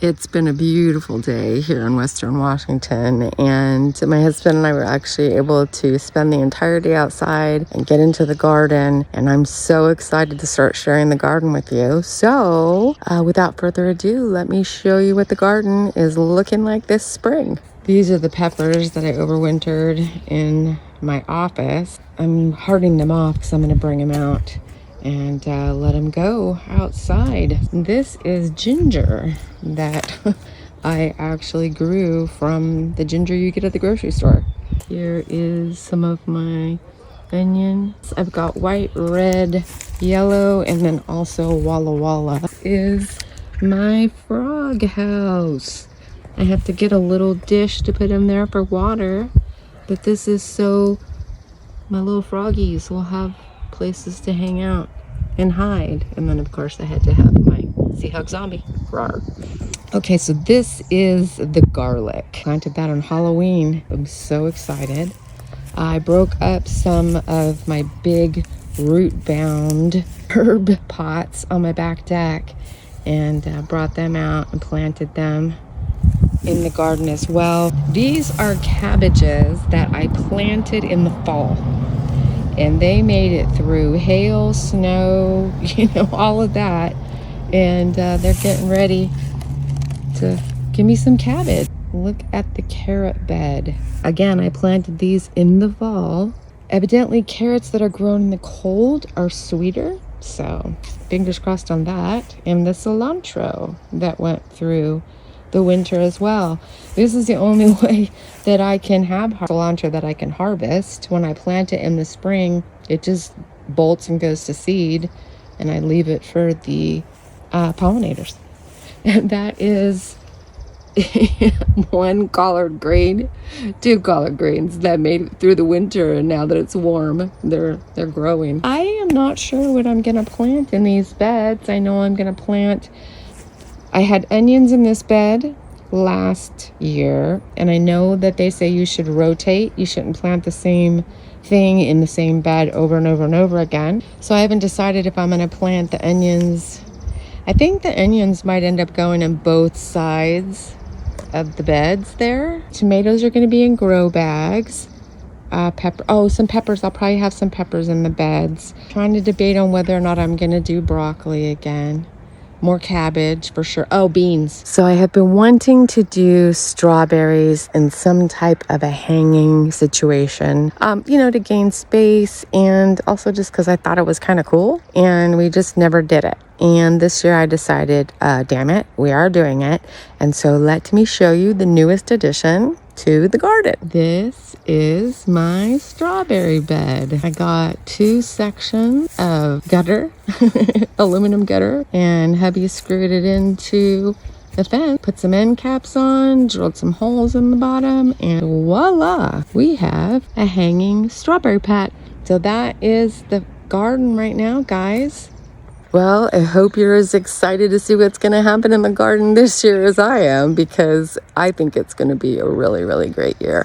It's been a beautiful day here in Western Washington, and my husband and I were actually able to spend the entire day outside and get into the garden, and I'm so excited to start sharing the garden with you. So without further ado, let me show you what the garden is looking like this spring. These are the peppers that I overwintered in my office. I'm hardening them off because I'm going to bring them out and let them go outside. This is ginger that I actually grew from the ginger you get at the grocery store. Here is some of my onions. I've got white, red, yellow, and then also Walla Walla. This is my frog house. I have to get a little dish to put in there for water, but this is so my little froggies will have places to hang out and hide. And then of course I had to have my Sea Hug zombie. Rawr. Okay, so this is the garlic. Planted that on Halloween. I'm so excited. I broke up some of my big root bound herb pots on my back deck and brought them out and planted them in the garden as well. These are cabbages that I planted in the fall, and they made it through hail, snow, all of that, and they're getting ready to give me some cabbage. Look at the carrot bed. Again, I planted these in the fall. Evidently carrots that are grown in the cold are sweeter, so fingers crossed on that. And the cilantro that went through the winter as well. This is the only way that I can have cilantro that I can harvest. When I plant it in the spring, it just bolts and goes to seed, and I leave it for the pollinators. And that is one collard green, two collard greens that made it through the winter, and now that it's warm, they're growing. I am not sure what I'm gonna plant in these beds. I know I'm gonna plant, I had onions in this bed last year, and I know that they say you should rotate. You shouldn't plant the same thing in the same bed over and over and over again. So I haven't decided if I'm going to plant the onions. I think the onions might end up going in both sides of the beds there. Tomatoes are going to be in grow bags. Some peppers. I'll probably have some peppers in the beds. Trying to debate on whether or not I'm going to do broccoli again. More cabbage for sure. Oh, beans. So I have been wanting to do strawberries in some type of a hanging situation, to gain space, and also just because I thought it was kind of cool, and we just never did it. And this year I decided, damn it, we are doing it. And so let me show you the newest addition to the garden. This is my strawberry bed. I got 2 sections of gutter, aluminum gutter, and hubby screwed it into the fence, put some end caps on, drilled some holes in the bottom, and voila, we have a hanging strawberry patch. So that is the garden right now, guys. Well, I hope you're as excited to see what's going to happen in the garden this year as I am, because I think it's going to be a really, really great year.